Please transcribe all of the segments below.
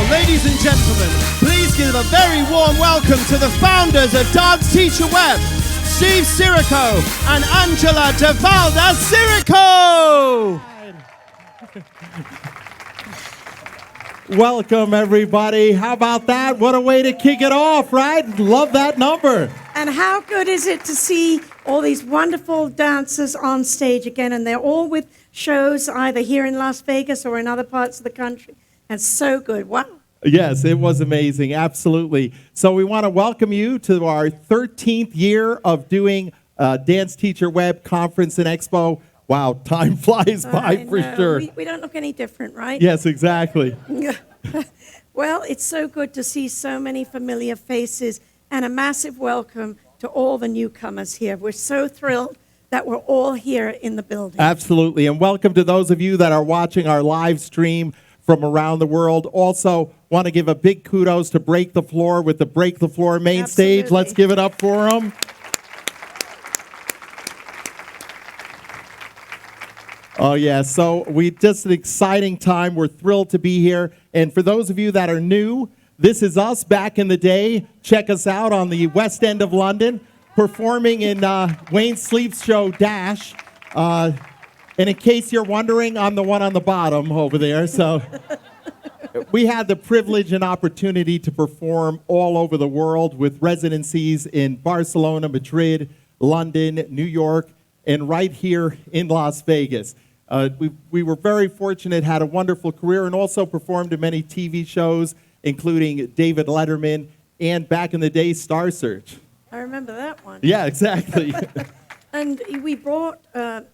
ladies and gentlemen, please give a very warm welcome to the founders of DanceTeacherWeb, Steve SIRICO and Angela DeValda SIRICO! Welcome, everybody. How about that? What a way to kick it off, right? Love that number. And how good is it to see all these wonderful dancers on stage again, and they're all with shows either here in Las Vegas or in other parts of the country. And so good. Wow. Yes, it was amazing. Absolutely. So we want to welcome you to our 13th year of doing DanceTeacherWeb Conference and Expo. Wow, time flies by for sure. We don't look any different, right? Yes, exactly. Well, it's so good to see so many familiar faces, and a massive welcome to all the newcomers here. We're so thrilled that we're all here in the building. Absolutely. And welcome to those of you that are watching our live stream from around the world. Also, want to give a big kudos to Break the Floor with the Break the Floor main stage. Let's give it up for them. Oh, yeah. So just an exciting time. We're thrilled to be here. And for those of you that are new, this is us back in the day. Check us out on the West End of London, performing in Wayne Sleep's show, Dash. And in case you're wondering, I'm the one on the bottom over there. So we had the privilege and opportunity to perform all over the world with residencies in Barcelona, Madrid, London, New York, and right here in Las Vegas. We were very fortunate, had a wonderful career, and also performed in many TV shows, including David Letterman and back in the day, Star Search. I remember that one. Yeah, exactly. And we brought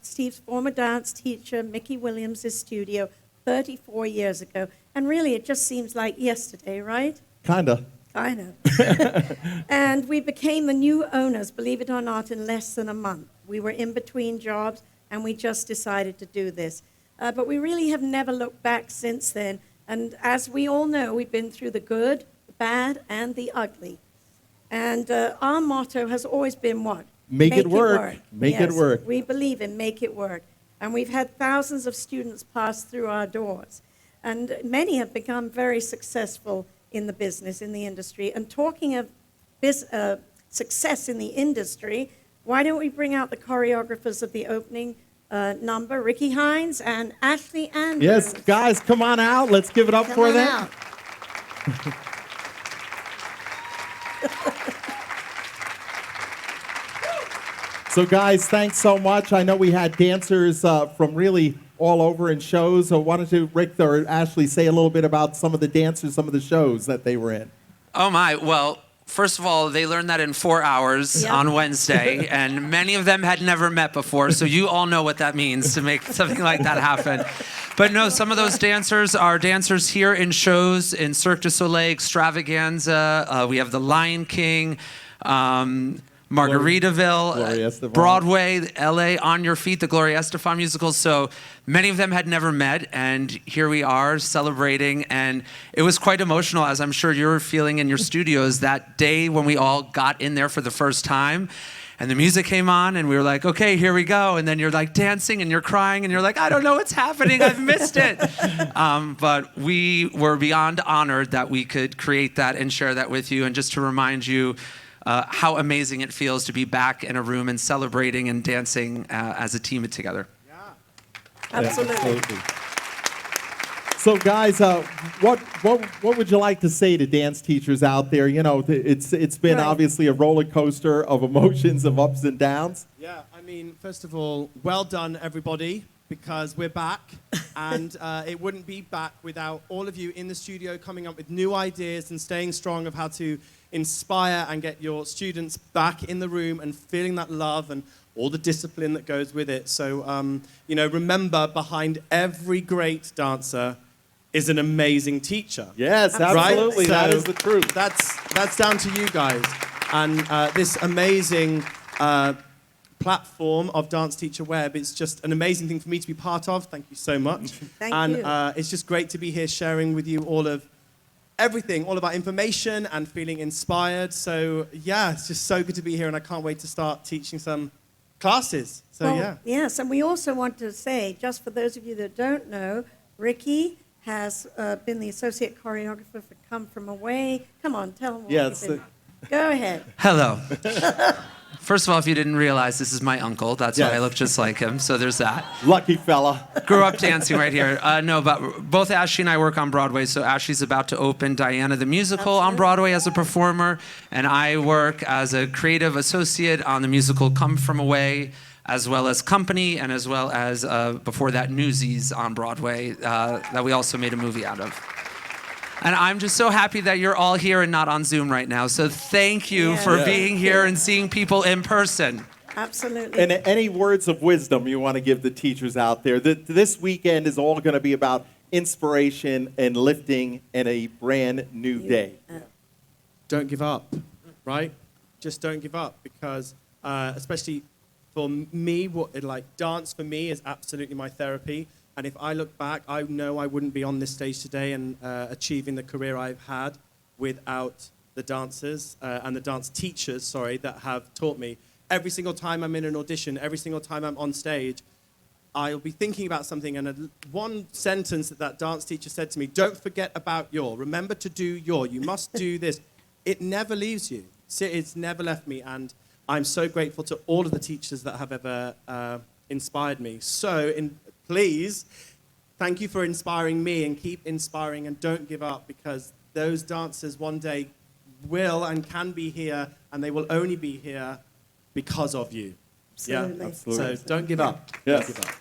Steve's former dance teacher, Mickey Williams' studio 34 years ago. And really, it just seems like yesterday, right? Kinda. Kind of. And we became the new owners, believe it or not, in less than a month. We were in between jobs, and we just decided to do this. But we really have never looked back since then. And as we all know, we've been through the good, the bad, and the ugly. And our motto has always been what? Make it work. Make it work. We believe in make it work. And we've had thousands of students pass through our doors. And many have become very successful in the business, in the industry. And talking of success in the industry, why don't we bring out the choreographers of the opening number, Ricky Hines and Ashley Andrews. Yes, guys, come on out. Let's give it up for them. So, guys, thanks so much. I know we had dancers from really all over in shows. So why don't you, Rick or Ashley, say a little bit about some of the dancers, some of the shows that they were in? Oh, my. Well, first of all, they learned that in 4 hours on Wednesday, and many of them had never met before, so you all know what that means to make something like that happen. But no, some of those dancers are dancers here in shows, in Cirque du Soleil Extravaganza. We have The Lion King, Margaritaville, Broadway, LA, On Your Feet, the Gloria Estefan musicals. So many of them had never met, and here we are celebrating. And it was quite emotional, as I'm sure you're feeling in your studios, that day when we all got in there for the first time. And the music came on, and we were like, okay, here we go. And then you're like dancing, and you're crying, and you're like, I don't know what's happening. I've missed it. But we were beyond honored that we could create that and share that with you. And just to remind you, how amazing it feels to be back in a room and celebrating and dancing as a team together. Yeah, absolutely. So, guys, what would you like to say to dance teachers out there? You know, it's been obviously a roller coaster of emotions, of ups and downs. Yeah, I mean, first of all, well done, everybody, because we're back, and it wouldn't be back without all of you in the studio coming up with new ideas and staying strong of how to inspire and get your students back in the room and feeling that love and all the discipline that goes with it. So, you know, remember, behind every great dancer is an amazing teacher. Yes, absolutely. Right? That So is the truth. That's down to you guys. And this amazing platform of DanceTeacherWeb, it's just an amazing thing for me to be part of. Thank you so much. Thank you. And it's just great to be here sharing with you all of everything, all about information and feeling inspired. So yeah, it's just so good to be here, and I can't wait to start teaching some classes. So Yes, and we also want to say, just for those of you that don't know, Ricky has been the associate choreographer for Come From Away. Come on, tell them what Yes. you've been. Go ahead. Hello. First of all, if you didn't realize, this is my uncle. That's why Yes. I look just like him. So there's that. Lucky fella. Grew up dancing right here. No, but both Ashley and I work on Broadway. So Ashley's about to open Diana the Musical on Broadway as a performer, and I work as a creative associate on the musical Come From Away, as well as Company, and as well as before that Newsies on Broadway that we also made a movie out of. And I'm just so happy that you're all here and not on Zoom right now. So thank you for being here and seeing people in person. Absolutely. And any words of wisdom you want to give the teachers out there? This weekend is all going to be about inspiration and lifting and a brand new day. Don't give up, right? Just don't give up, because especially for me, dance for me is absolutely my therapy. And if I look back, I know I wouldn't be on this stage today and achieving the career I've had without the dancers and the dance teachers, that have taught me. Every single time I'm in an audition, every single time I'm on stage, I'll be thinking about something, and one sentence that dance teacher said to me, don't forget about your, remember to do your, you must do this. It never leaves you. It's never left me, and I'm so grateful to all of the teachers that have ever inspired me. So please, thank you for inspiring me, and keep inspiring, and don't give up, because those dancers one day will and can be here, and they will only be here because of you. Absolutely. Yeah, Absolutely. so don't give up. Yes. Don't give up.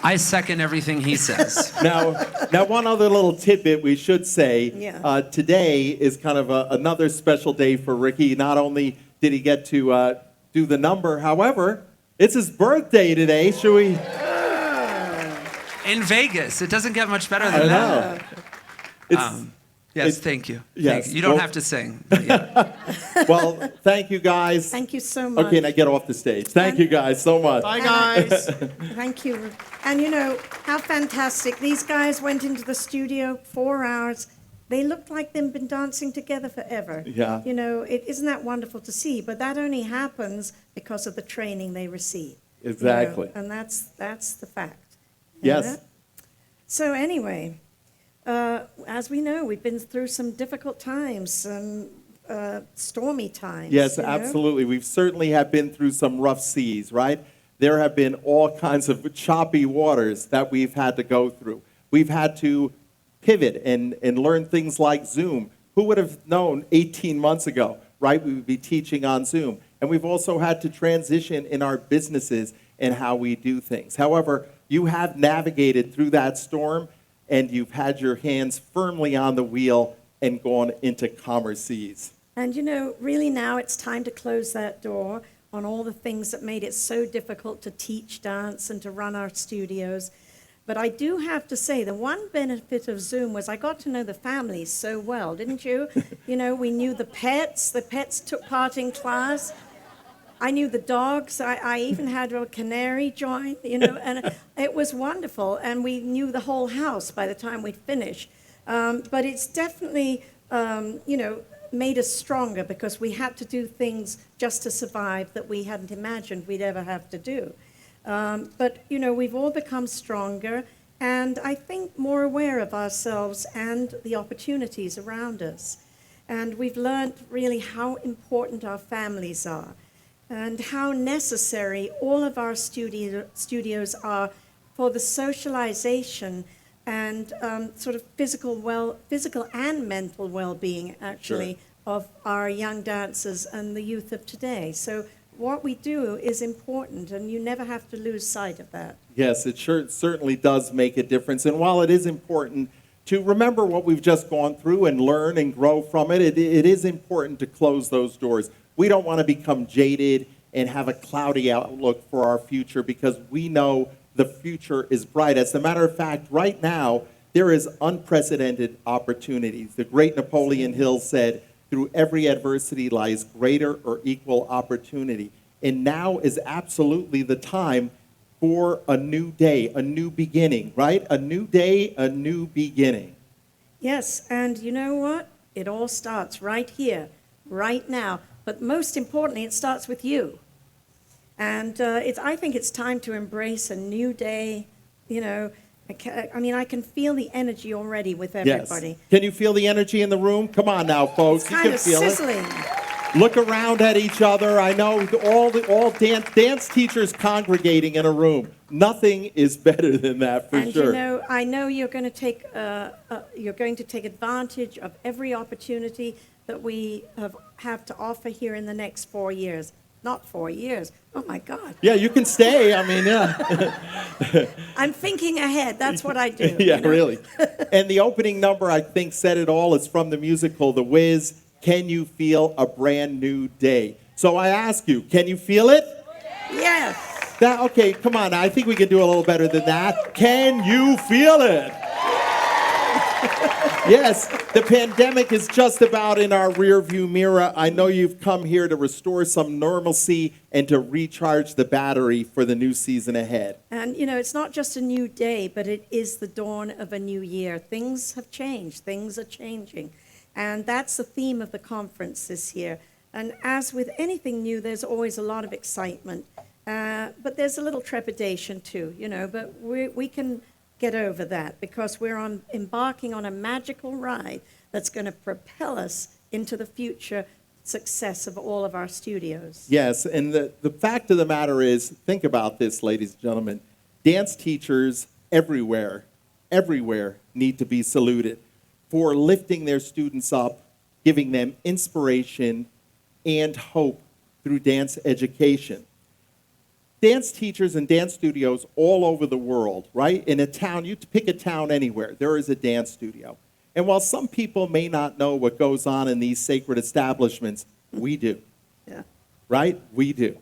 I second everything he says. Now, one other little tidbit we should say. Yeah. Today is kind of another special day for Ricky. Not only did he get to do the number, however, it's his birthday today. Should we? In Vegas. It doesn't get much better I than that. know. It's, Yes, thank you. Yes. Thank you. You don't Well- have to sing. But yeah. well, thank you guys. Thank you so much. Okay, now get off the stage. Thank you guys so much. Bye, guys. Thank you. And you know, how fantastic. These guys went into the studio 4 hours. They looked like they've been dancing together forever. Yeah. You know, isn't that wonderful to see? But that only happens because of the training they receive. you know, Exactly. and that's the fact. You know Yes. that? So anyway, as we know, we've been through some difficult times, some stormy times. Yes, you know? absolutely. We've certainly have been through some rough seas, right? There have been all kinds of choppy waters that we've had to go through. We've had to pivot and learn things like Zoom. Who would have known 18 months ago, right? We would be teaching on Zoom. And we've also had to transition in our businesses and how we do things. However, you have navigated through that storm, and you've had your hands firmly on the wheel and gone into calmer seas. And you know, really now it's time to close that door on all the things that made it so difficult to teach dance and to run our studios. But I do have to say, the one benefit of Zoom was I got to know the families so well, didn't you? You know, we knew the pets took part in class. I knew the dogs. I even had a canary join, you know, and it was wonderful. And we knew the whole house by the time we'd finished. But it's definitely, you know, made us stronger because we had to do things just to survive that we hadn't imagined we'd ever have to do. But, you know, we've all become stronger and I think more aware of ourselves and the opportunities around us. And we've learned really how important our families are and how necessary all of our studios are for the socialization and sort of physical and mental well-being, actually, of our young dancers and the youth of today. So what we do is important, and you never have to lose sight of that. Yes, it certainly does make a difference. And while it is important to remember what we've just gone through and learn and grow from it, it is important to close those doors. We don't want to become jaded and have a cloudy outlook for our future because we know the future is bright. As a matter of fact, right now, there is unprecedented opportunities. The great Napoleon Hill said, through every adversity lies greater or equal opportunity. And now is absolutely the time for a new day, a new beginning, right? A new day, a new beginning. Yes, and you know what? It all starts right here, right now. But most importantly, it starts with you. And I think it's time to embrace a new day, you know, I can feel the energy already with everybody. Yes. Can you feel the energy in the room? Come on now, folks. It's You kind can of feel sizzling. it. Look around at each other. I know all dance teachers congregating in a room. Nothing is better than that, for And sure. you know, I know you're going to take advantage of every opportunity that we have to offer here in the next 4 years. Not 4 years. Oh my God. Yeah, you can stay. I mean, yeah. I'm thinking ahead. That's what I do. Yeah, you know? really. And the opening number, I think, said it all. It's from the musical The Wiz. Can you feel a brand new day? So I ask you, can you feel it? Yes. Okay, come on. I think we can do a little better than that. Can you feel it? Yes, the pandemic is just about in our rearview mirror. I know you've come here to restore some normalcy and to recharge the battery for the new season ahead. And, you know, it's not just a new day, but it is the dawn of a new year. Things have changed. Things are changing. And that's the theme of the conference this year. And as with anything new, there's always a lot of excitement. But there's a little trepidation too, you know, but we can get over that because we're embarking on a magical ride that's going to propel us into the future success of all of our studios. Yes, and the fact of the matter is, think about this, ladies and gentlemen, dance teachers everywhere need to be saluted for lifting their students up, giving them inspiration and hope through dance education. Dance teachers and dance studios all over the world, right? In a town, you pick a town anywhere, there is a dance studio. And while some people may not know what goes on in these sacred establishments, we do. Yeah, Right? We do.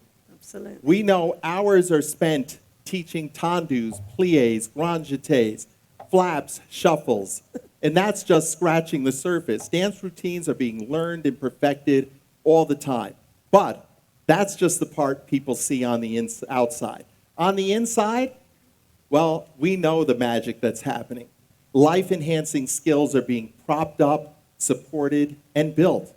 absolutely. We know hours are spent teaching tendus, pliés, grand jetés, flaps, shuffles, and that's just scratching the surface. Dance routines are being learned and perfected all the time. But that's just the part people see on the outside. On the inside, well, we know the magic that's happening. Life-enhancing skills are being propped up, supported, and built.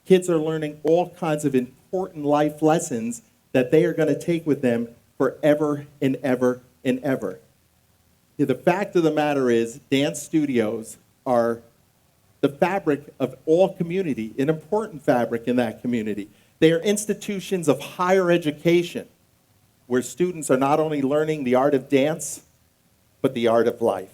Kids are learning all kinds of important life lessons that they are going to take with them forever and ever and ever. The fact of the matter is, dance studios are the fabric of all community, an important fabric in that community. They are institutions of higher education where students are not only learning the art of dance, but the art of life.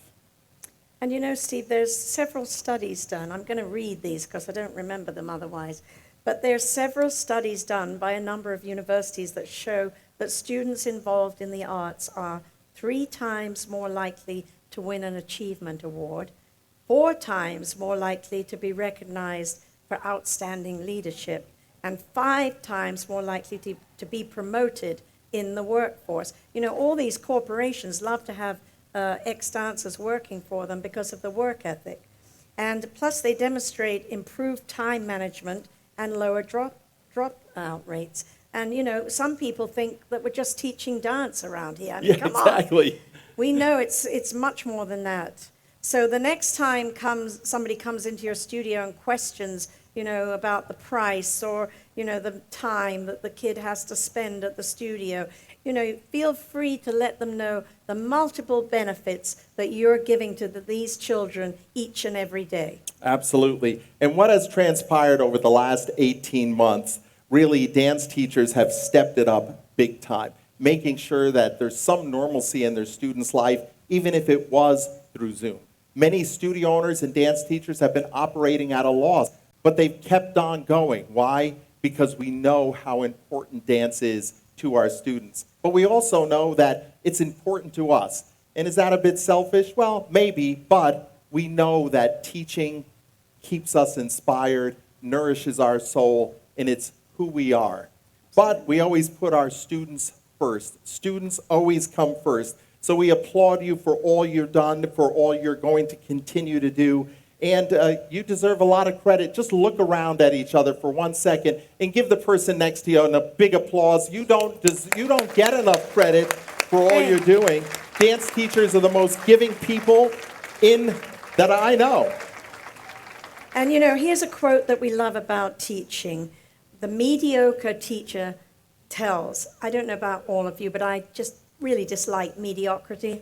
And you know, Steve, there's several studies done. I'm going to read these because I don't remember them otherwise. But there's several studies done by a number of universities that show that students involved in the arts are 3 times more likely to win an achievement award, 4 times more likely to be recognized for outstanding leadership, and 5 times more likely to be promoted in the workforce. You know, all these corporations love to have ex-dancers working for them because of the work ethic. And plus they demonstrate improved time management and lower dropout rates. And, you know, some people think that we're just teaching dance around here. I mean, Yeah, come exactly. on. We know it's much more than that. So the next time somebody comes into your studio and questions, you know, about the price or, you know, the time that the kid has to spend at the studio, you know, feel free to let them know the multiple benefits that you're giving to these children each and every day. Absolutely. And what has transpired over the last 18 months, really, dance teachers have stepped it up big time, making sure that there's some normalcy in their students' life, even if it was through Zoom. Many studio owners and dance teachers have been operating at a loss, but they've kept on going. Why? Because we know how important dance is to our students. But we also know that it's important to us. And is that a bit selfish? Well, maybe, but we know that teaching keeps us inspired, nourishes our soul, and it's who we are. But we always put our students first. Students always come first. So we applaud you for all you've done, for all you're going to continue to do. And you deserve a lot of credit. Just look around at each other for 1 second and give the person next to you a big applause. You don't get enough credit for all you're doing. Dance teachers are the most giving people that I know. And you know, here's a quote that we love about teaching. The mediocre teacher tells, I don't know about all of you, but I just really dislike mediocrity.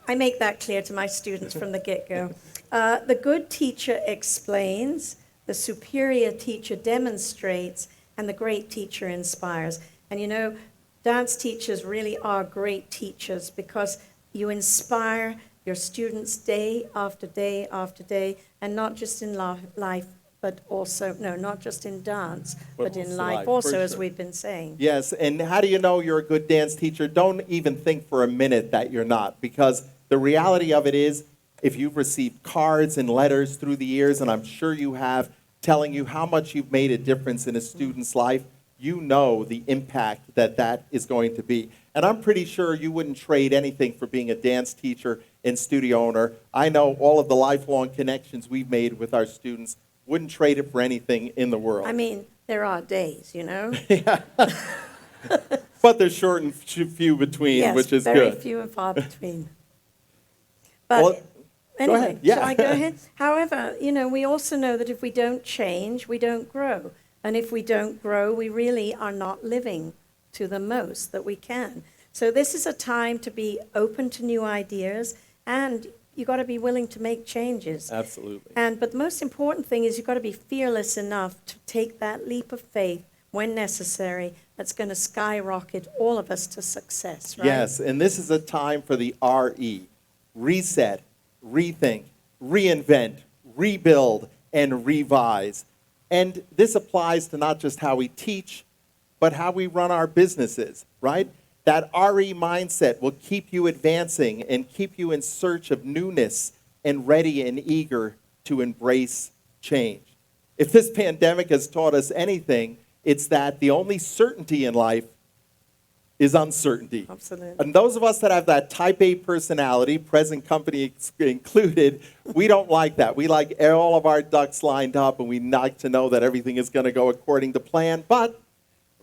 I make that clear to my students from the get-go. The good teacher explains, the superior teacher demonstrates, and the great teacher inspires. And you know, dance teachers really are great teachers because you inspire your students day after day after day, and not just in life, but also, no, not just in dance, but in life also, as we've been saying. Yes, and how do you know you're a good dance teacher? Don't even think for a minute that you're not, because the reality of it is, if you've received cards and letters through the years, and I'm sure you have, telling you how much you've made a difference in a student's life, you know the impact that that is going to be. And I'm pretty sure you wouldn't trade anything for being a dance teacher and studio owner. I know all of the lifelong connections we've made with our students, wouldn't trade it for anything in the world. I mean, there are days, you know? But they're short and few between, Yes, which is very good. few and far between. But Well, anyway, ahead. Yeah. shall I go ahead? However, you know, we also know that if we don't change, we don't grow. And if we don't grow, we really are not living to the most that we can. So this is a time to be open to new ideas, and you got to be willing to make changes. Absolutely. But the most important thing is you've got to be fearless enough to take that leap of faith when necessary. That's going to skyrocket all of us to success, right? Yes, and this is a time for the RE. Reset, rethink, reinvent, rebuild, and revise. And this applies to not just how we teach, but how we run our businesses, right? That RE mindset will keep you advancing and keep you in search of newness and ready and eager to embrace change. If this pandemic has taught us anything, it's that the only certainty in life is uncertainty. Absolutely. And those of us that have that type A personality, present company included, we don't like that. We like all of our ducks lined up, and we like to know that everything is going to go according to plan. But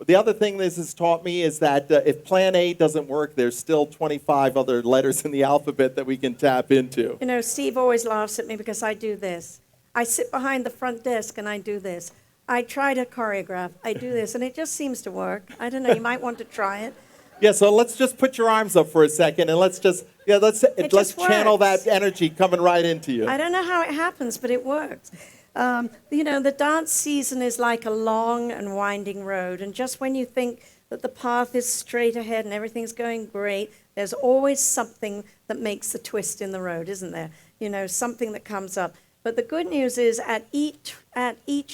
the other thing this has taught me is that if plan A doesn't work, there's still 25 other letters in the alphabet that we can tap into. You know, Steve always laughs at me because I do this. I sit behind the front desk and I do this. I try to choreograph. I do this, and it just seems to work. I don't know. You might want to try it. Yeah, so let's just put your arms up for a second, and let's channel works. that energy coming right into you. I don't know how it happens, but it works. You know, the dance season is like a long and winding road, and just when you think that the path is straight ahead and everything's going great, there's always something that makes the twist in the road, isn't there? You know, something that comes up. But the good news is at each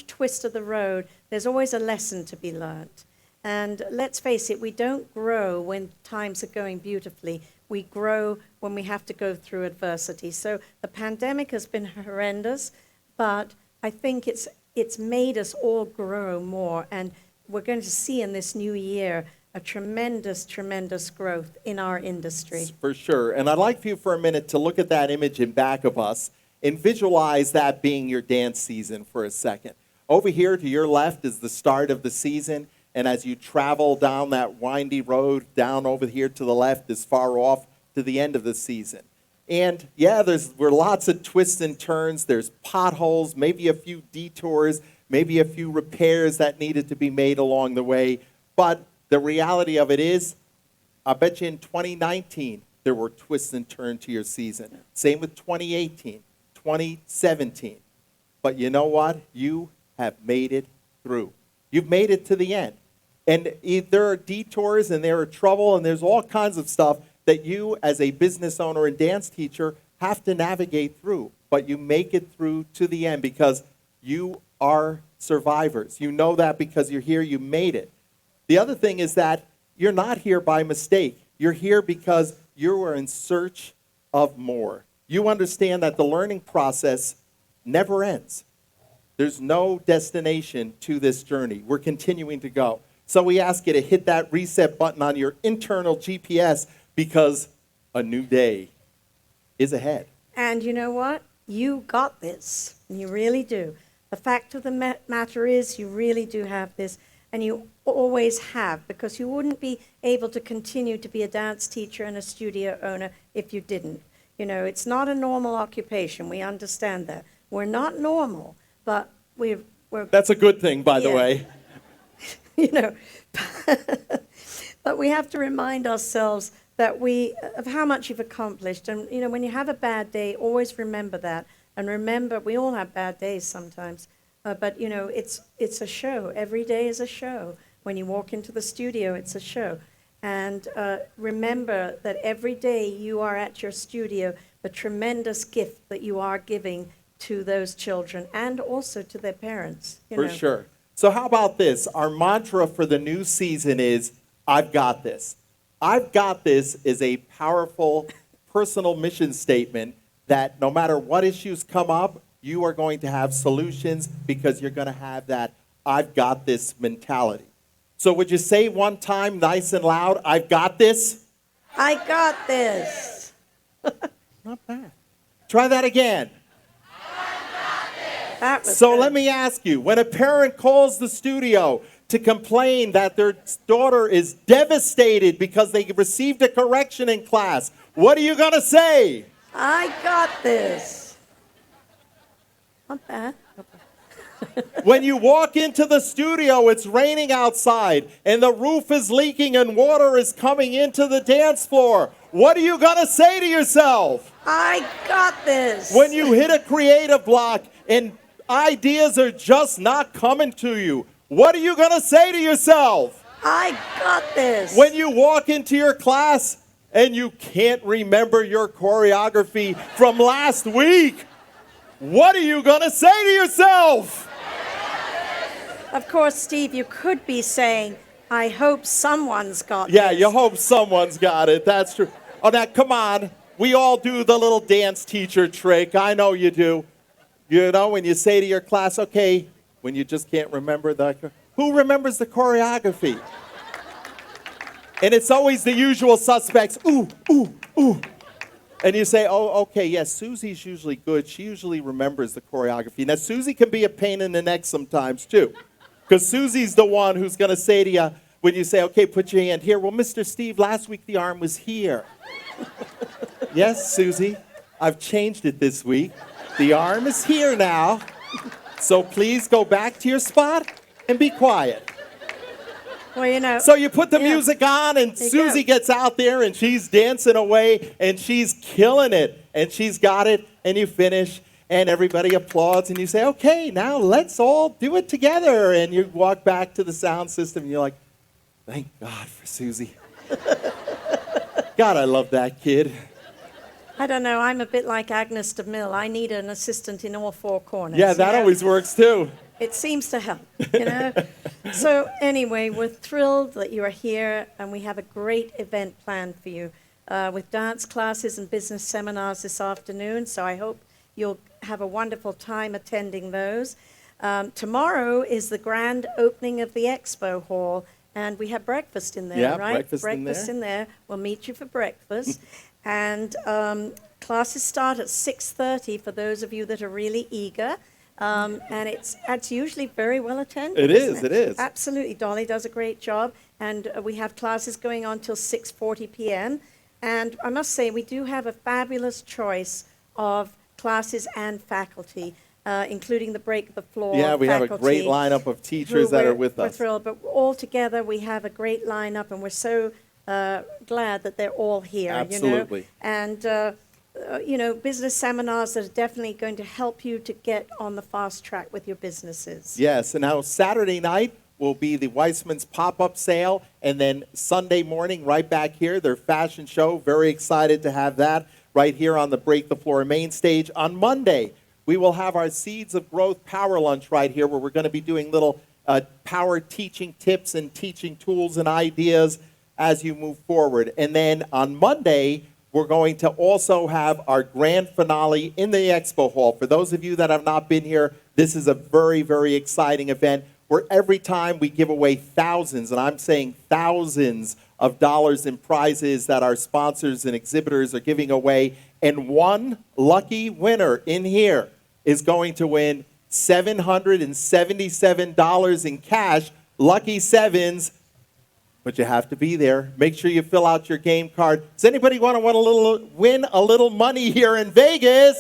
twist of the road, there's always a lesson to be learned. And let's face it, we don't grow when times are going beautifully. We grow when we have to go through adversity. So the pandemic has been horrendous, but I think it's made us all grow more. And we're going to see in this new year a tremendous, tremendous growth in our industry. For sure. And I'd like for you for a minute to look at that image in back of us and visualize that being your dance season for a second. Over here to your left is the start of the season. And as you travel down that windy road, down over here to the left is far off to the end of the season. And yeah, were lots of twists and turns. There's potholes, maybe a few detours, maybe a few repairs that needed to be made along the way. But the reality of it is, I bet you in 2019, there were twists and turns to your season. Same with 2018, 2017. But you know what? You have made it through. You've made it to the end. And there are detours and there are trouble and there's all kinds of stuff that you as a business owner and dance teacher have to navigate through. But you make it through to the end because you are survivors. You know that because you're here, you made it. The other thing is that you're not here by mistake. You're here because you are in search of more. You understand that the learning process never ends. There's no destination to this journey. We're continuing to go. So we ask you to hit that reset button on your internal GPS because a new day is ahead. And you know what? You got this. You really do. The fact of the matter is you really do have this, and you always have, because you wouldn't be able to continue to be a dance teacher and a studio owner if you didn't. You know, it's not a normal occupation. We understand that. We're not normal, but we're That's a good thing, by the way. You know, But we have to remind ourselves that of how much you've accomplished. And, when you have a bad day, always remember that. And remember, we all have bad days sometimes. But, it's a show. Every day is a show. When you walk into the studio, it's a show. And remember that every day you are at your studio, the tremendous gift that you are giving to those children and also to their parents. For sure. So how about this? Our mantra for the new season is, I've got this. I've got this is a powerful personal mission statement that no matter what issues come up, you are going to have solutions because you're going to have that I've got this mentality. So would you say one time, nice and loud, I've got this? I got this. Not bad. Try that again. That was So good. let me ask you, when a parent calls the studio to complain that their daughter is devastated because they received a correction in class, what are you going to say? I got this. Not bad. When you walk into the studio, it's raining outside and the roof is leaking and water is coming into the dance floor. What are you going to say to yourself? I got this. When you hit a creative block and ideas are just not coming to you, what are you going to say to yourself? I got this. When you walk into your class and you can't remember your choreography from last week, what are you going to say to yourself? Of course, Steve, you could be saying, I hope someone's got Yeah, this. you hope someone's got it. That's true. Oh, now, come on. We all do the little dance teacher trick. I know you do. When you say to your class, okay, when you just can't remember who remembers the choreography? And it's always the usual suspects. Ooh, ooh, ooh. And you say, oh, okay, yes, Susie's usually good. She usually remembers the choreography. Now, Susie can be a pain in the neck sometimes, too. Because Susie's the one who's going to say to you, when you say, okay, put your hand here. Well, Mr. Steve, last week the arm was here. Yes, Susie, I've changed it this week. The arm is here now. So please go back to your spot and be quiet. Well, So you put the yeah. music on, and There you Susie go. gets out there, and she's dancing away, and she's killing it, and she's got it, and you finish, and everybody applauds, and you say, okay, now let's all do it together. And you walk back to the sound system, and you're like, thank God for Susie. God, I love that kid. I don't know. I'm a bit like Agnes de Mille. I need an assistant in all four corners. Yeah, that always works, too. It seems to help, So anyway, we're thrilled that you are here, and we have a great event planned for you with dance classes and business seminars this afternoon. So I hope you'll have a wonderful time attending those. Tomorrow is the grand opening of the Expo Hall, and we have breakfast in there, Yeah, right? breakfast in there. We'll meet you for breakfast. And classes start at 6:30 for those of you that are really eager. And it's usually very well attended. It is. Absolutely. Dolly does a great job. And we have classes going on till 6:40 p.m. And I must say, we do have a fabulous choice of classes and faculty, including the Break the Floor Yeah, we have a faculty, great lineup of teachers that are with We're us. thrilled. But all together, we have a great lineup, and we're so glad that they're all here. Absolutely. And business seminars that are definitely going to help you to get on the fast track with your businesses. Yes, and now Saturday night will be the Weissman's pop-up sale, and then Sunday morning right back here, their fashion show. Very excited to have that right here on the Break the Floor main stage. On Monday, we will have our Seeds of Growth Power Lunch right here, where we're going to be doing little power teaching tips and teaching tools and ideas as you move forward. And then on Monday, we're going to also have our grand finale in the Expo Hall. For those of you that have not been here, this is a very, very exciting event where every time we give away thousands, and I'm saying thousands of dollars in prizes that our sponsors and exhibitors are giving away. And one lucky winner in here is going to win $777 in cash, lucky sevens. But you have to be there. Make sure you fill out your game card. Does anybody want to win a little money here in Vegas?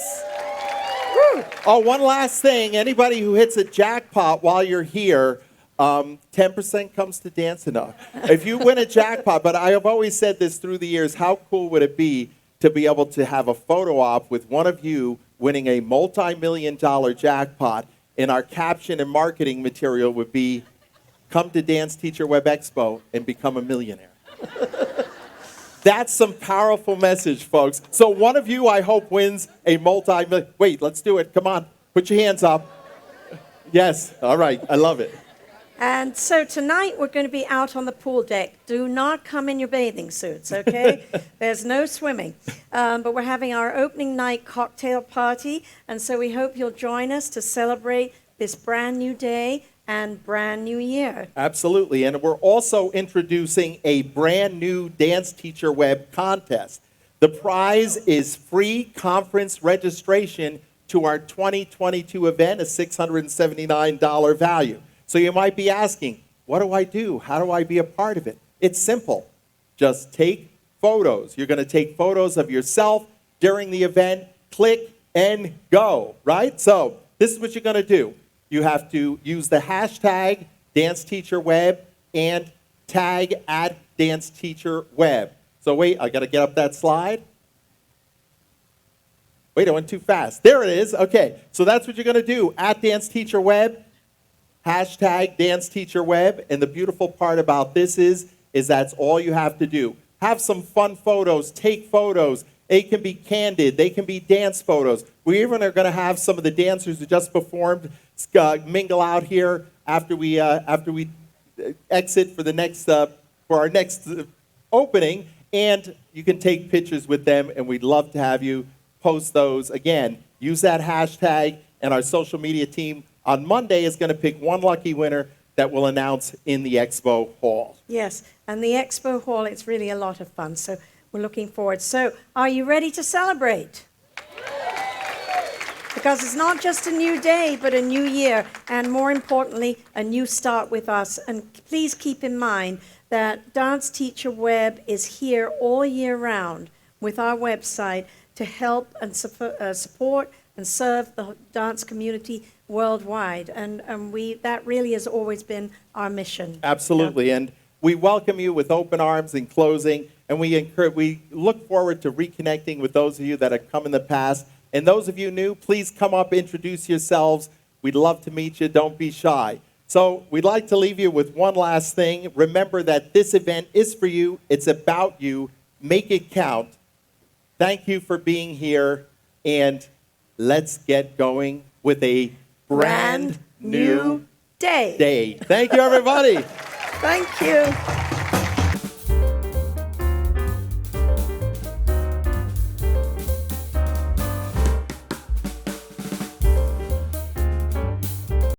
Woo. Oh, one last thing. Anybody who hits a jackpot while you're here, 10% comes to dancing up. If you win a jackpot, but I have always said this through the years, how cool would it be to be able to have a photo op with one of you winning a multi-million-dollar jackpot, and our caption and marketing material would be, come to DanceTeacherWeb Expo and become a millionaire. That's some powerful message, folks. So one of you, I hope, wins a multi-million. Wait, let's do it. Come on. Put your hands up. Yes. All right. I love it. And so tonight we're going to be out on the pool deck. Do not come in your bathing suits, okay? There's no swimming. But we're having our opening night cocktail party, and so we hope you'll join us to celebrate this brand new day and brand new year. Absolutely. And we're also introducing a brand new Dance Teacher Web contest. The prize is free conference registration to our 2022 event, a $679 value. So you might be asking, what do I do? How do I be a part of it? It's simple. Just take photos. You're going to take photos of yourself during the event, click and go, right? So this is what you're going to do. You have to use the hashtag DanceTeacherWeb and tag at DanceTeacherWeb. So wait, I got to get up that slide. Wait, I went too fast. There it is. Okay, so that's what you're going to do, at DanceTeacherWeb. Hashtag DanceTeacherWeb, and the beautiful part about this is that's all you have to do. Have some fun photos, take photos. They can be candid, they can be dance photos. We even are going to have some of the dancers who just performed mingle out here after we exit for the next for our next opening, and you can take pictures with them, and we'd love to have you post those. Again, use that hashtag, and our social media team on Monday is going to pick one lucky winner that we'll announce in the Expo Hall. Yes, and the Expo Hall, it's really a lot of fun, so we're looking forward. So, are you ready to celebrate? Because it's not just a new day, but a new year, and more importantly, a new start with us. And please keep in mind that Dance Teacher Web is here all year round with our website to help and support and serve the dance community worldwide, and that really has always been our mission. Absolutely, and we welcome you with open arms in closing, and we look forward to reconnecting with those of you that have come in the past, and those of you new, please come up, introduce yourselves. We'd love to meet you. Don't be shy. So we'd like to leave you with one last thing. Remember that this event is for you. It's about you. Make it count. Thank you for being here, and let's get going with a brand new day. Thank you, everybody. Thank you.